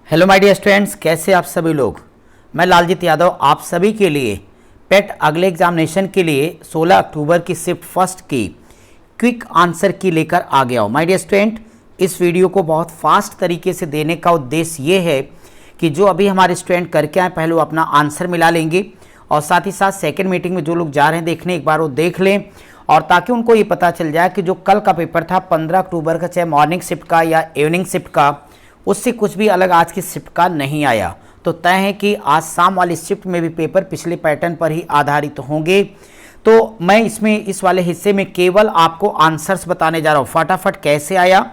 Hello my dear students, कैसे आप सभी लोग। मैं लालजीत यादव आप सभी के लिए पेट अगले एग्जामिनेशन के लिए 16 अक्टूबर की शिफ्ट फर्स्ट की क्विक आंसर की लेकर आ गया हूँ। माय डियर स्टूडेंट, इस वीडियो को बहुत फास्ट तरीके से देने का उद्देश्य ये है कि जो अभी हमारे स्टूडेंट करके आए पहले वो अपना आंसर मिला लेंगे और साथ ही साथ सेकेंड मीटिंग में जो लोग जा रहे हैं देखने एक बार वो देख लें, और ताकि उनको ये पता चल जाए कि जो कल का पेपर था 15 अक्टूबर का, चाहे मॉर्निंग शिफ्ट का या इवनिंग शिफ्ट का, उससे कुछ भी अलग आज की शिफ्ट का नहीं आया। तो तय है कि आज शाम वाली शिफ्ट में भी पेपर पिछले पैटर्न पर ही आधारित होंगे। तो मैं इसमें इस वाले हिस्से में केवल आपको आंसर्स बताने जा रहा हूँ। फटाफट कैसे आया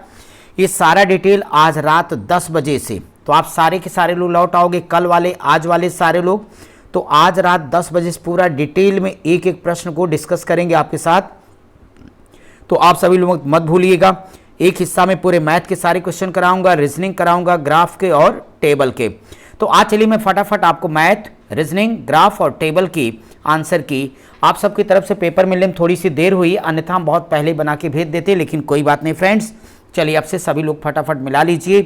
ये सारा डिटेल आज रात 10 बजे से। तो आप सारे के सारे लोग लौट आओगे, कल वाले आज वाले सारे लोग। तो आज रात 10 बजे से पूरा डिटेल में एक एक प्रश्न को डिस्कस करेंगे आपके साथ। तो आप सभी लोग मत भूलिएगा, एक हिस्सा में पूरे मैथ के सारे क्वेश्चन कराऊंगा, रीजनिंग कराऊंगा, ग्राफ के और टेबल के। तो आज चलिए मैं फटाफट आपको मैथ, रीजनिंग, ग्राफ और टेबल की आंसर की आप सबकी तरफ से पेपर मिलने में थोड़ी सी देर हुई, अन्यथा हम बहुत पहले बना के भेज देते, लेकिन कोई बात नहीं फ्रेंड्स। चलिए अब से सभी लोग फटाफट मिला लीजिए।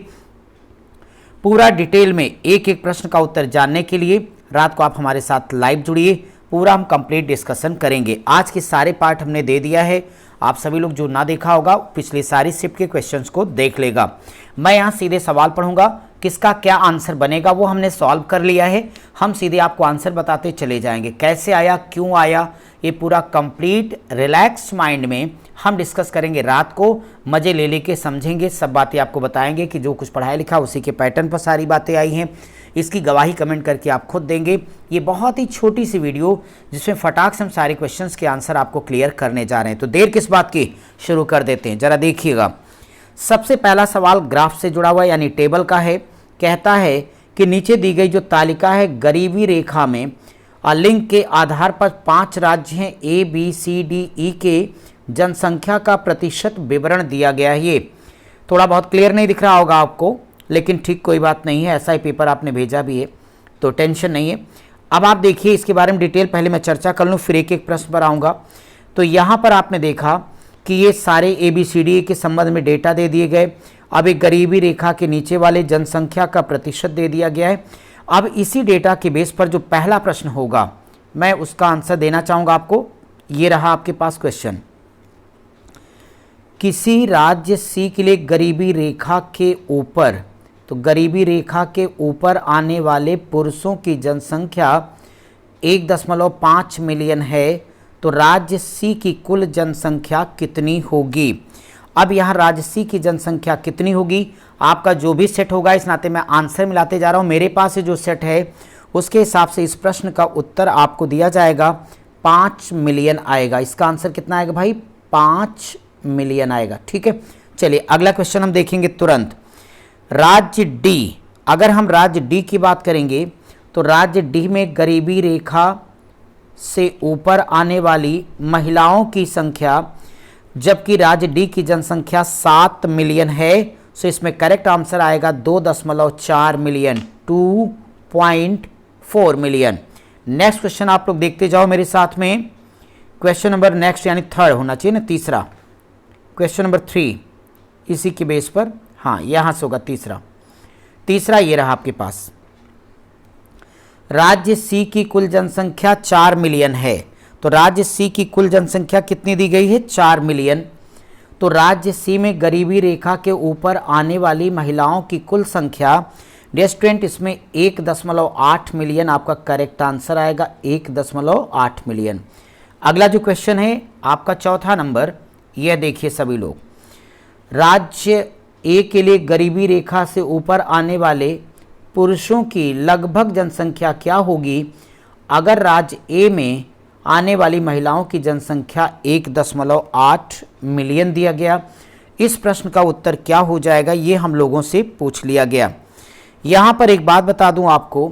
पूरा डिटेल में एक एक प्रश्न का उत्तर जानने के लिए रात को आप हमारे साथ लाइव जुड़िए, पूरा हम कंप्लीट डिस्कशन करेंगे। आज के सारे पार्ट हमने दे दिया है, आप सभी लोग जो ना देखा होगा पिछली सारी शिफ्ट के क्वेश्चंस को देख लेगा। मैं यहाँ सीधे सवाल पढ़ूंगा, किसका क्या आंसर बनेगा वो हमने सॉल्व कर लिया है। हम सीधे आपको आंसर बताते चले जाएंगे, कैसे आया, क्यों आया, ये पूरा कंप्लीट रिलैक्स माइंड में हम डिस्कस करेंगे। रात को मज़े ले लेके समझेंगे, सब बातें आपको बताएंगे कि जो कुछ पढ़ाया लिखा उसी के पैटर्न पर सारी बातें आई हैं। इसकी गवाही कमेंट करके आप खुद देंगे। ये बहुत ही छोटी सी वीडियो जिसमें फटाक से हम सारे क्वेश्चंस के आंसर आपको क्लियर करने जा रहे हैं। तो देर किस बात की, शुरू कर देते हैं। जरा देखिएगा, सबसे पहला सवाल ग्राफ से जुड़ा हुआ यानी टेबल का है। कहता है कि नीचे दी गई जो तालिका है गरीबी रेखा में लिंक के आधार पर 5 राज्य हैं A B C D E के जनसंख्या का प्रतिशत विवरण दिया गया है। ये थोड़ा बहुत क्लियर नहीं दिख रहा होगा आपको, लेकिन ठीक कोई बात नहीं है, ऐसा ही पेपर आपने भेजा भी है तो टेंशन नहीं है। अब आप देखिए इसके बारे में डिटेल पहले मैं चर्चा कर लूँ, फिर एक एक प्रश्न पर आऊँगा। तो यहाँ पर आपने देखा कि ये सारे ए बी सी डी के संबंध में डेटा दे दिए गए। अब एक गरीबी रेखा के नीचे वाले जनसंख्या का प्रतिशत दे दिया गया है। अब इसी डेटा के बेस पर जो पहला प्रश्न होगा मैं उसका आंसर देना चाहूँगा आपको। ये रहा आपके पास क्वेश्चन, किसी राज्य सी के लिए गरीबी रेखा के ऊपर, तो गरीबी रेखा के ऊपर आने वाले पुरुषों की जनसंख्या 1.5 मिलियन है, तो राज्य सी की कुल जनसंख्या कितनी होगी। अब यहाँ राज्य सी की जनसंख्या कितनी होगी, आपका जो भी सेट होगा, इस नाते मैं आंसर मिलाते जा रहा हूँ। मेरे पास जो सेट है उसके हिसाब से इस प्रश्न का उत्तर आपको दिया जाएगा 5 मिलियन आएगा। इसका आंसर कितना आएगा भाई, 5 मिलियन आएगा। ठीक है, चलिए अगला क्वेश्चन हम देखेंगे तुरंत। राज्य डी, अगर हम राज्य डी की बात करेंगे तो राज्य डी में गरीबी रेखा से ऊपर आने वाली महिलाओं की संख्या, जबकि राज्य डी की जनसंख्या 7 मिलियन है, सो इसमें करेक्ट आंसर आएगा 2.4 मिलियन, 2.4 मिलियन। नेक्स्ट क्वेश्चन आप लोग देखते जाओ मेरे साथ में। क्वेश्चन नंबर नेक्स्ट यानी थर्ड होना चाहिए ना, तीसरा, क्वेश्चन नंबर 3 इसी के बेस पर, हाँ यहाँ से होगा तीसरा ये रहा आपके पास। राज्य सी की कुल जनसंख्या 4 मिलियन है, तो राज्य सी की कुल जनसंख्या कितनी दी गई है, 4 मिलियन। तो राज्य सी में गरीबी रेखा के ऊपर आने वाली महिलाओं की कुल संख्या, रेस्टोरेंट इसमें 1.8 मिलियन आपका करेक्ट आंसर आएगा, 1.8 मिलियन। अगला जो क्वेश्चन है आपका चौथा नंबर, यह देखिए सभी लोग, राज्य ए के लिए गरीबी रेखा से ऊपर आने वाले पुरुषों की लगभग जनसंख्या क्या होगी अगर राज्य ए में आने वाली महिलाओं की जनसंख्या 1.8 मिलियन दिया गया। इस प्रश्न का उत्तर क्या हो जाएगा ये हम लोगों से पूछ लिया गया। यहाँ पर एक बात बता दूँ आपको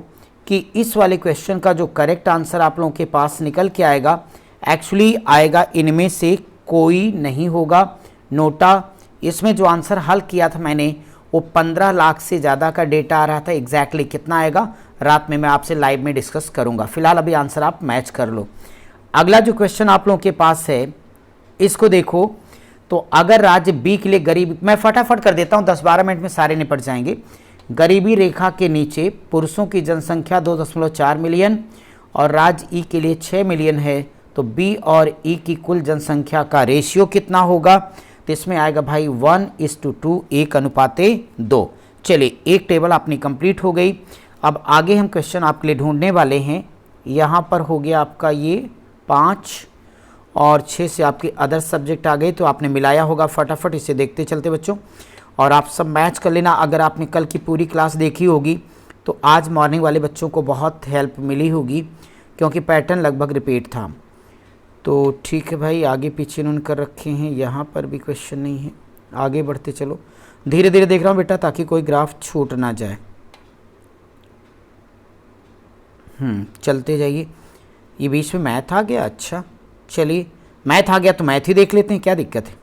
कि इस वाले क्वेश्चन का जो करेक्ट आंसर आप लोगों के पास निकल के आएगा, एक्चुअली आएगा इनमें से कोई नहीं होगा। नोटा, इसमें जो आंसर हल किया था मैंने वो 15 लाख से ज़्यादा का डेटा आ रहा था। एग्जैक्टली कितना आएगा रात में मैं आपसे लाइव में डिस्कस करूंगा, फिलहाल अभी आंसर आप मैच कर लो। अगला जो क्वेश्चन आप लोगों के पास है इसको देखो, तो अगर राज्य बी के लिए गरीब, मैं फटाफट कर देता हूँ 10-12 मिनट में सारे निपट जाएंगे। गरीबी रेखा के नीचे पुरुषों की जनसंख्या 2.4 मिलियन और राज्य ई के लिए 6 मिलियन है, तो बी और ई की कुल जनसंख्या का रेशियो कितना होगा? तो इसमें आएगा भाई 1:2, 1:2। चलिए, एक टेबल अपनी कंप्लीट हो गई। अब आगे हम क्वेश्चन आपके लिए ढूंढने वाले हैं। यहाँ पर हो गया आपका ये 5 और 6 से आपके अदर सब्जेक्ट आ गए, तो आपने मिलाया होगा फटाफट। इसे देखते चलते बच्चों, और आप सब मैच कर लेना। अगर आपने कल की पूरी क्लास देखी होगी तो आज मॉर्निंग वाले बच्चों को बहुत हेल्प मिली होगी, क्योंकि पैटर्न लगभग रिपीट था। तो ठीक है भाई, आगे पीछे इन्होंने कर रखे हैं। यहाँ पर भी क्वेश्चन नहीं है, आगे बढ़ते चलो। धीरे धीरे देख रहा हूँ बेटा, ताकि कोई ग्राफ छूट ना जाए। चलते जाइए। ये बीच में मैथ आ गया, अच्छा चलिए, मैथ आ गया तो मैथ ही देख लेते हैं, क्या दिक्कत है,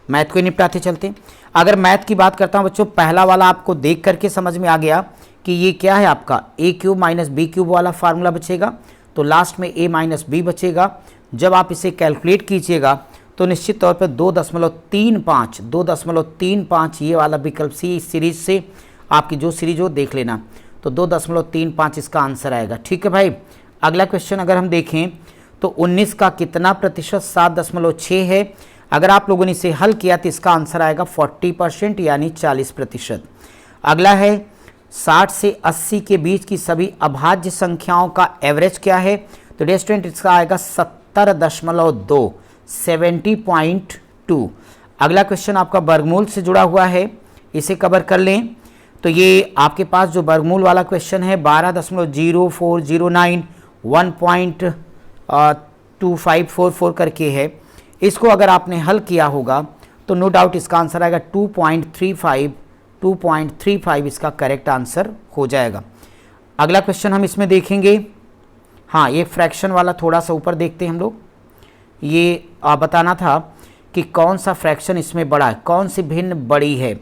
मैथ को निपटाते चलते हैं। अगर मैथ की बात करता हूँ बच्चों, पहला वाला आपको देख करके समझ में आ गया कि ये क्या है, आपका a³ - b³ वाला फार्मूला बचेगा, तो लास्ट में a - b बचेगा। जब आप इसे कैलकुलेट कीजिएगा तो निश्चित तौर पर 2.35 ये वाला विकल्प सी, इस सीरीज से आपकी जो सीरीज हो देख लेना, तो 2.35 इसका आंसर आएगा। ठीक है भाई। अगला क्वेश्चन अगर हम देखें तो 19 का कितना प्रतिशत 7.6 है। अगर आप लोगों ने इसे हल किया तो इसका आंसर आएगा 40%, यानी 40%। अगला है 60 से 80 के बीच की सभी अभाज्य संख्याओं का एवरेज क्या है, तो डियर स्टूडेंट इसका आएगा 70.2, 70.2। अगला क्वेश्चन आपका वर्गमूल से जुड़ा हुआ है, इसे कवर कर लें। तो ये आपके पास जो वर्गमूल वाला क्वेश्चन है 12.0409 1.2544 करके है, इसको अगर आपने हल किया होगा तो नो डाउट इसका आंसर आएगा 2.35 इसका करेक्ट आंसर हो जाएगा। अगला क्वेश्चन हम इसमें देखेंगे, हाँ ये फ्रैक्शन वाला थोड़ा सा ऊपर देखते हैं हम लोग। ये बताना था कि कौन सा फ्रैक्शन इसमें बड़ा है, कौन सी भिन्न बड़ी है।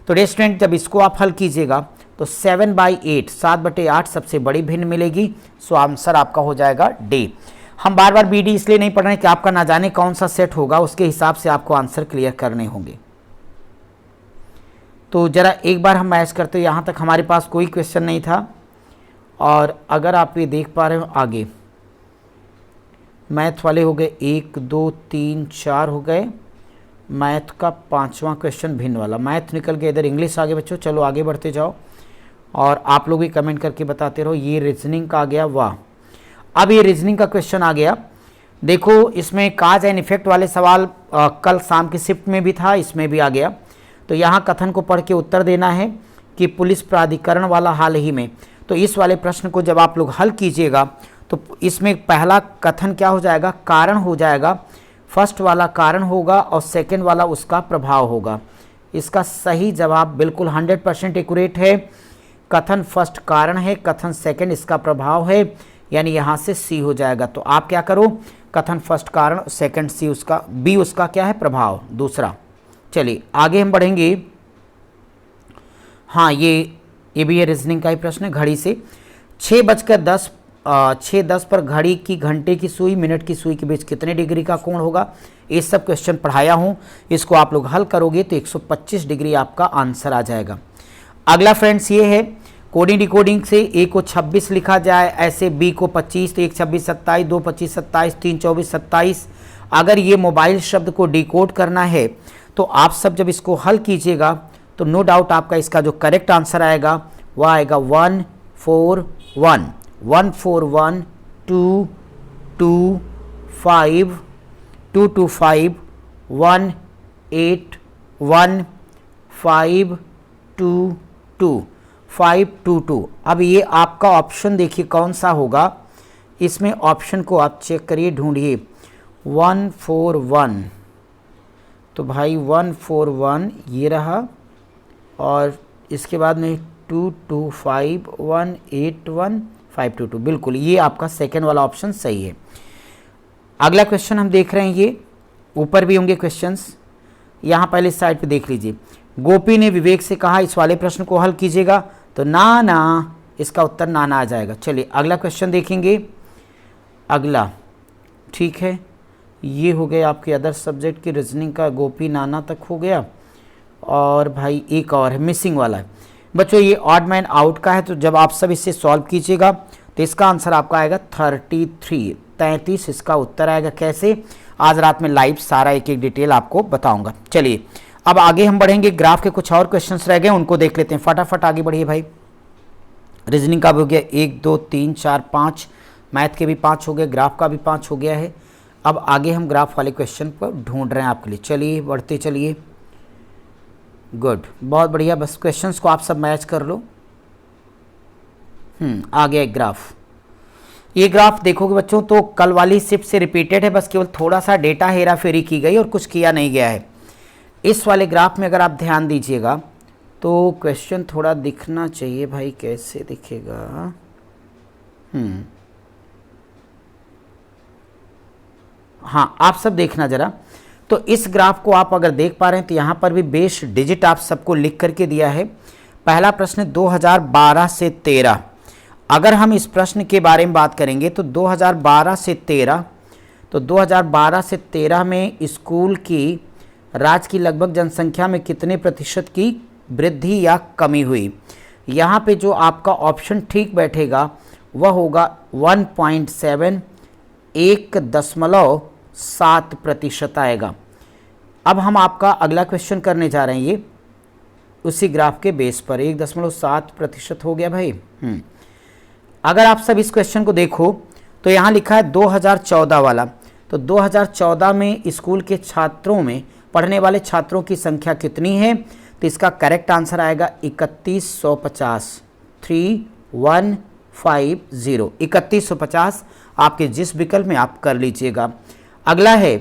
तो डियर स्टूडेंट जब इसको आप हल कीजिएगा तो 7/8, 7/8 सबसे बड़ी भिन्न मिलेगी, सो आंसर आपका हो जाएगा डी। हम बार बार BD इसलिए नहीं पढ़ रहे हैं कि आपका ना जाने कौन सा सेट होगा, उसके हिसाब से आपको आंसर क्लियर करने होंगे। तो जरा एक बार हम मैच करते, यहाँ तक हमारे पास कोई क्वेश्चन नहीं था। और अगर आप ये देख पा रहे हो आगे मैथ वाले हो गए 1 2 3 4 हो गए, मैथ का 5वां क्वेश्चन भिन्न वाला, मैथ निकल गया, इधर इंग्लिश आ गया बच्चों। चलो आगे बढ़ते जाओ और आप लोग भी कमेंट करके बताते रहो। ये रीजनिंग का आ गया, वाह। अब ये रीजनिंग का क्वेश्चन आ गया, देखो इसमें काज एंड इफेक्ट वाले सवाल कल शाम की शिफ्ट में भी था, इसमें भी आ गया। तो यहाँ कथन को पढ़ के उत्तर देना है कि पुलिस प्राधिकरण वाला हाल ही में। तो इस वाले प्रश्न को जब आप लोग हल कीजिएगा तो इसमें पहला कथन क्या हो जाएगा, कारण हो जाएगा। फर्स्ट वाला कारण होगा और सेकंड वाला उसका प्रभाव होगा। इसका सही जवाब बिल्कुल 100% एक्यूरेट है। कथन फर्स्ट कारण है, कथन सेकंड इसका प्रभाव है, यानी यहाँ से सी हो जाएगा। तो आप क्या करो, कथन फर्स्ट कारण, सेकंड सी उसका, बी उसका क्या है, प्रभाव दूसरा। चलिए आगे हम बढ़ेंगे। हाँ ये भी है रीजनिंग का ही प्रश्न है। घड़ी से 6:10 पर घड़ी की घंटे की सुई मिनट की सुई के बीच कितने डिग्री का कोण होगा, ये सब क्वेश्चन पढ़ाया हूँ। इसको आप लोग हल करोगे तो 125 डिग्री आपका आंसर आ जाएगा। अगला फ्रेंड्स ये है, कोडिंग डिकोडिंग से ए को 26 लिखा जाए, ऐसे बी को 25, तो 1 26 27, 2 25 27, 3 24 27। अगर ये मोबाइल शब्द को डिकोड करना है तो आप सब जब इसको हल कीजिएगा तो नो डाउट आपका इसका जो करेक्ट आंसर आएगा वह आएगा 141 141 2 2 5 2 2 5 1 8 1 5 2 2 5 2 2। अब ये आपका ऑप्शन देखिए कौन सा होगा, इसमें ऑप्शन को आप चेक करिए, ढूंढिए 141। तो भाई 141 ये रहा, और इसके बाद में 225 181 522, बिल्कुल ये आपका सेकेंड वाला ऑप्शन सही है। अगला क्वेश्चन हम देख रहे हैं, ये ऊपर भी होंगे क्वेश्चंस, यहाँ पहले साइड पे देख लीजिए। गोपी ने विवेक से कहा इस वाले प्रश्न को हल कीजिएगा, तो ना इसका उत्तर ना आ जाएगा। चलिए अगला क्वेश्चन देखेंगे। अगला ठीक है, ये हो गया आपके अदर सब्जेक्ट की रीजनिंग का, गोपी नाना तक हो गया। और भाई एक और है मिसिंग वाला है। बच्चों ये ऑड मैन आउट का है, तो जब आप सब इसे सॉल्व कीजिएगा तो इसका आंसर आपका आएगा 33 इसका उत्तर आएगा। कैसे? आज रात में लाइव सारा एक एक डिटेल आपको बताऊंगा। चलिए अब आगे हम बढ़ेंगे, ग्राफ के कुछ और क्वेश्चंस रह गए उनको देख लेते हैं। फटाफट आगे बढ़िए भाई। रीजनिंग का भी हो गया 1 2 3 4 5, मैथ के भी 5 हो गए, ग्राफ का भी 5 हो गया है। अब आगे हम ग्राफ वाले क्वेश्चन पर ढूंढ रहे हैं आपके लिए। चलिए बढ़ते चलिए, गुड, बहुत बढ़िया। बस क्वेश्चंस को आप सब मैच कर लो। आ गया एक ग्राफ। ये ग्राफ देखोगे बच्चों तो कल वाली शिफ्ट से रिपीटेड है, बस केवल थोड़ा सा डेटा हेरा फेरी की गई और कुछ किया नहीं गया है। इस वाले ग्राफ में अगर आप ध्यान दीजिएगा तो क्वेश्चन थोड़ा दिखना चाहिए भाई, कैसे दिखेगा? हाँ, आप सब देखना जरा। तो इस ग्राफ को आप अगर देख पा रहे हैं तो यहाँ पर भी बेस डिजिट आप सबको लिख करके दिया है। पहला प्रश्न 2012 से 13। अगर हम इस प्रश्न के बारे में बात करेंगे तो 2012 से 13 में स्कूल की राज्य की लगभग जनसंख्या में कितने प्रतिशत की वृद्धि या कमी हुई? यहाँ पे जो आपका ऑप्शन ठीक बैठेगा वह होगा 1.7, 1.7% आएगा। अब हम आपका अगला क्वेश्चन करने जा रहे हैं, ये उसी ग्राफ के बेस पर 1.7% हो गया भाई। अगर आप सब इस क्वेश्चन को देखो तो यहाँ लिखा है 2014 वाला, तो 2014 में स्कूल के छात्रों में पढ़ने वाले छात्रों की संख्या कितनी है? तो इसका करेक्ट आंसर आएगा 3150, 3150, 3150 आपके जिस विकल्प में आप कर लीजिएगा। अगला है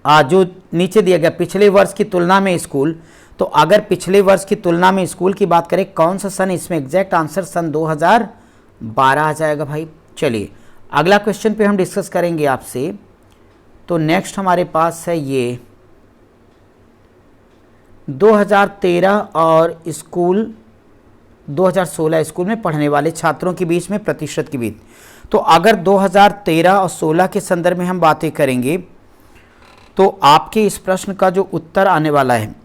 जो नीचे दिया गया पिछले वर्ष की तुलना में स्कूल, तो अगर पिछले वर्ष की तुलना में स्कूल की बात करें कौन सा सन, इसमें एग्जैक्ट आंसर सन 2012 आ जाएगा भाई। चलिए अगला क्वेश्चन पे हम डिस्कस करेंगे आपसे। तो नेक्स्ट हमारे पास है ये 2013 और स्कूल 2016 स्कूल में पढ़ने वाले छात्रों के बीच में प्रतिशत के बीच। तो अगर 2013 और 16 के संदर्भ में हम बातें करेंगे तो आपके इस प्रश्न का जो उत्तर आने वाला है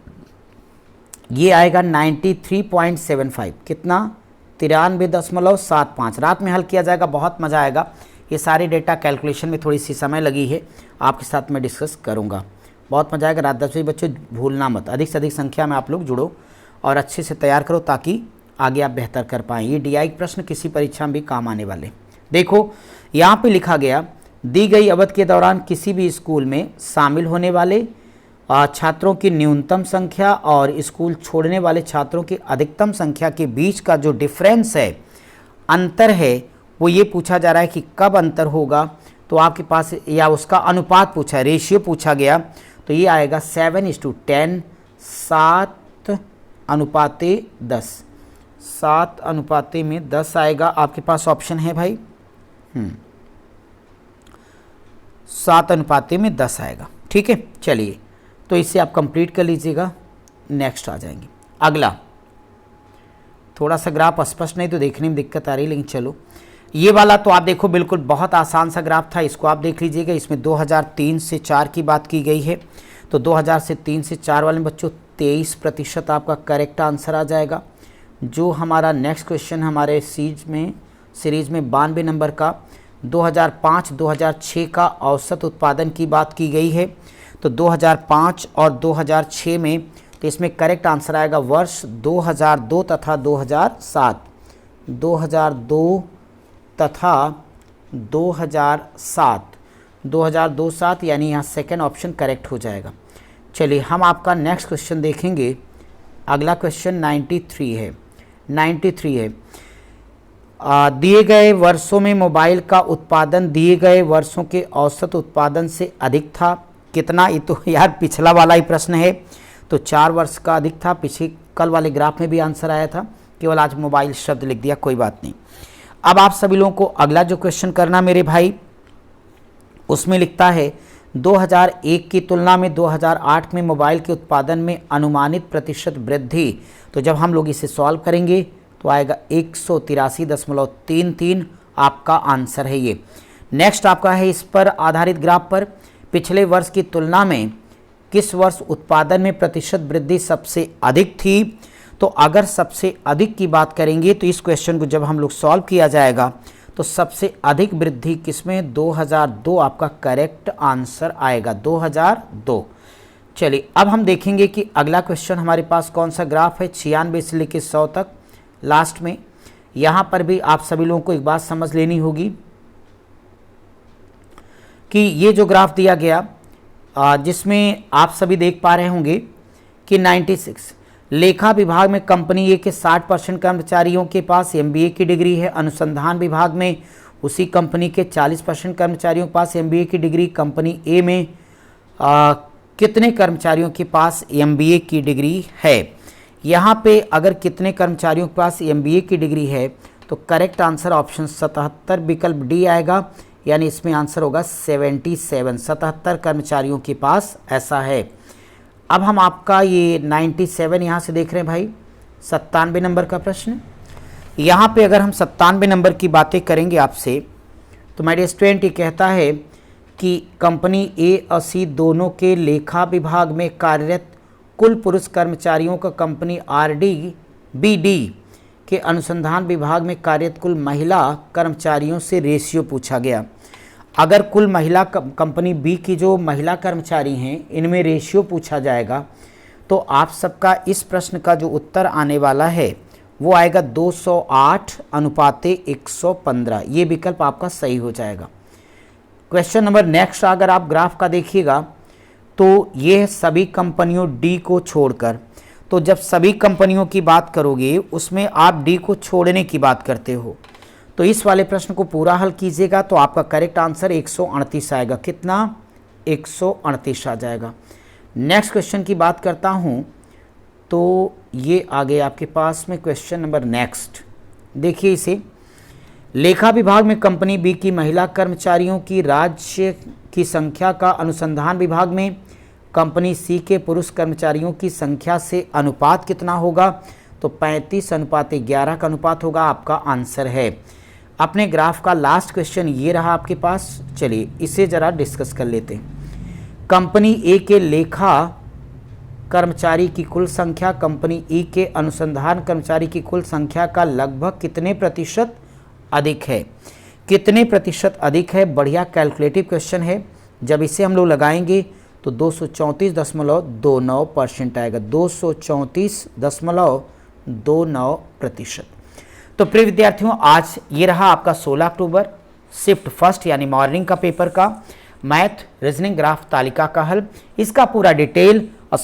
ये आएगा 93.75। कितना? 93.75। रात में हल किया जाएगा, बहुत मज़ा आएगा। ये सारी डेटा कैलकुलेशन में थोड़ी सी समय लगी है, आपके साथ मैं डिस्कस करूँगा, बहुत मज़ा आएगा। रात 10 बजे बच्चों भूलना मत, अधिक से अधिक संख्या में आप लोग जुड़ो और अच्छे से तैयार करो ताकि आगे आप बेहतर कर पाएँ। ये DI प्रश्न किसी परीक्षा में भी काम आने वाले। देखो यहाँ पे लिखा गया, दी गई अवधि के दौरान किसी भी स्कूल में शामिल होने वाले छात्रों की न्यूनतम संख्या और स्कूल छोड़ने वाले छात्रों की अधिकतम संख्या के बीच का जो डिफरेंस है, अंतर है, वो ये पूछा जा रहा है कि कब अंतर होगा। तो आपके पास या उसका अनुपात पूछा है, रेशियो पूछा गया, तो ये आएगा 7:10, 7:10, 7:10 आएगा। आपके पास ऑप्शन है भाई, 7:10 आएगा। ठीक है, चलिए तो इसे आप कंप्लीट कर लीजिएगा। नेक्स्ट आ जाएंगे। अगला थोड़ा सा ग्राफ स्पष्ट नहीं तो देखने में दिक्कत आ रही, लेकिन चलो ये वाला तो आप देखो बिल्कुल बहुत आसान सा ग्राफ था, इसको आप देख लीजिएगा। इसमें 2003 से 4 की बात की गई है, तो 2003 से 4 वाले बच्चों 23% आपका करेक्ट आंसर आ जाएगा। जो हमारा नेक्स्ट क्वेश्चन हमारे सीरीज में 92 नंबर का 2005-2006 का औसत उत्पादन की बात की गई है, तो 2005 और 2006 में, तो इसमें करेक्ट आंसर आएगा वर्ष 2002 तथा 2007, 2002 तथा 2007, 2002-07 यानी यहाँ सेकेंड ऑप्शन करेक्ट हो जाएगा। चलिए हम आपका नेक्स्ट क्वेश्चन देखेंगे। अगला क्वेश्चन 93 है। दिए गए वर्षों में मोबाइल का उत्पादन दिए गए वर्षों के औसत उत्पादन से अधिक था। कितना? ये तो यार पिछला वाला ही प्रश्न है, तो 4 वर्ष का अधिक था। पीछे कल वाले ग्राफ में भी आंसर आया था, केवल आज मोबाइल शब्द लिख दिया, कोई बात नहीं। अब आप सभी लोगों को अगला जो क्वेश्चन करना मेरे भाई, उसमें लिखता है 2001 की तुलना में 2008 में मोबाइल के उत्पादन में अनुमानित प्रतिशत वृद्धि। तो जब हम लोग इसे सॉल्व करेंगे तो आएगा 183.33 आपका आंसर है ये। नेक्स्ट आपका है इस पर आधारित ग्राफ पर, पिछले वर्ष की तुलना में किस वर्ष उत्पादन में प्रतिशत वृद्धि सबसे अधिक थी? तो अगर सबसे अधिक की बात करेंगे तो इस क्वेश्चन को जब हम लोग सॉल्व किया जाएगा तो सबसे अधिक वृद्धि किसमें, 2002 आपका करेक्ट आंसर आएगा, 2002। चलिए अब हम देखेंगे कि अगला क्वेश्चन हमारे पास कौन सा ग्राफ है, 96 से लेकर 100 तक लास्ट में। यहाँ पर भी आप सभी लोगों को एक बात समझ लेनी होगी कि ये जो ग्राफ दिया गया जिसमें आप सभी देख पा रहे होंगे कि 96 लेखा विभाग में कंपनी ए के 60% कर्मचारियों के पास एमबीए की डिग्री है, अनुसंधान विभाग में उसी कंपनी के 40% कर्मचारियों के पास एमबीए की डिग्री, कंपनी ए में कितने कर्मचारियों के पास एमबीए की डिग्री है। यहाँ पे अगर कितने कर्मचारियों के पास एमबीए की डिग्री है तो करेक्ट आंसर ऑप्शन 77 विकल्प डी आएगा, यानी इसमें आंसर होगा 77 कर्मचारियों के पास ऐसा है। अब हम आपका ये 97 यहाँ से देख रहे हैं भाई, 97 नंबर का प्रश्न। यहाँ पे अगर हम 97 नंबर की बातें करेंगे आपसे तो मेरे स्टूडेंट ये कहता है कि कंपनी ए और सी दोनों के लेखा विभाग में कार्यरत कुल पुरुष कर्मचारियों का कंपनी आरडी बीडी के अनुसंधान विभाग में कार्यरत कुल महिला कर्मचारियों से रेशियो पूछा गया। अगर कुल महिला कंपनी बी की जो महिला कर्मचारी हैं इनमें रेशियो पूछा जाएगा तो आप सबका इस प्रश्न का जो उत्तर आने वाला है वो आएगा 208:115। ये विकल्प आपका सही हो जाएगा। क्वेश्चन नंबर नेक्स्ट अगर आप ग्राफ का देखिएगा तो ये सभी कंपनियों डी को छोड़कर, तो जब सभी कंपनियों की बात करोगे उसमें आप डी को छोड़ने की बात करते हो, तो इस वाले प्रश्न को पूरा हल कीजिएगा तो आपका करेक्ट आंसर 138 आएगा। कितना, 138 आ जाएगा। नेक्स्ट क्वेश्चन की बात करता हूँ तो ये आ गए आपके पास में क्वेश्चन नंबर नेक्स्ट। देखिए इसे, लेखा विभाग में कंपनी बी की महिला कर्मचारियों की राज्य की संख्या का अनुसंधान विभाग में कंपनी सी के पुरुष कर्मचारियों की संख्या से अनुपात कितना होगा, तो 35:11 का अनुपात होगा, आपका आंसर है। अपने ग्राफ का लास्ट क्वेश्चन ये रहा आपके पास। चलिए इसे ज़रा डिस्कस कर लेते हैं। कंपनी ए के लेखा कर्मचारी की कुल संख्या कंपनी ई के अनुसंधान कर्मचारी की कुल संख्या का लगभग कितने प्रतिशत अधिक है। कितने प्रतिशत अधिक है, बढ़िया कैलकुलेटिव क्वेश्चन है। जब इसे हम लोग लगाएंगे तो 234.29% आएगा, 234.29%। तो प्रिय विद्यार्थियों आज ये रहा आपका 16 अक्टूबर शिफ्ट फर्स्ट यानी मॉर्निंग का पेपर का मैथ रीजनिंग ग्राफ तालिका का हल। इसका पूरा डिटेल और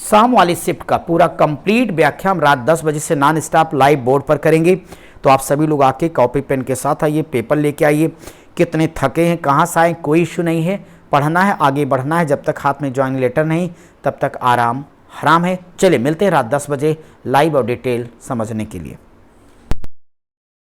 शाम वाली शिफ्ट का पूरा कंप्लीट व्याख्या हम रात 10 बजे से नॉन स्टॉप लाइव बोर्ड पर करेंगे। तो आप सभी लोग आके कॉपी पेन के साथ आइए, पेपर लेके आइए। कितने थके हैं, कहाँ से आए, कोई इशू नहीं है, पढ़ना है, आगे बढ़ना है। जब तक हाथ में ज्वाइनिंग लेटर नहीं तब तक आराम हराम है। चलिए मिलते हैं रात 10 बजे लाइव और डिटेल समझने के लिए।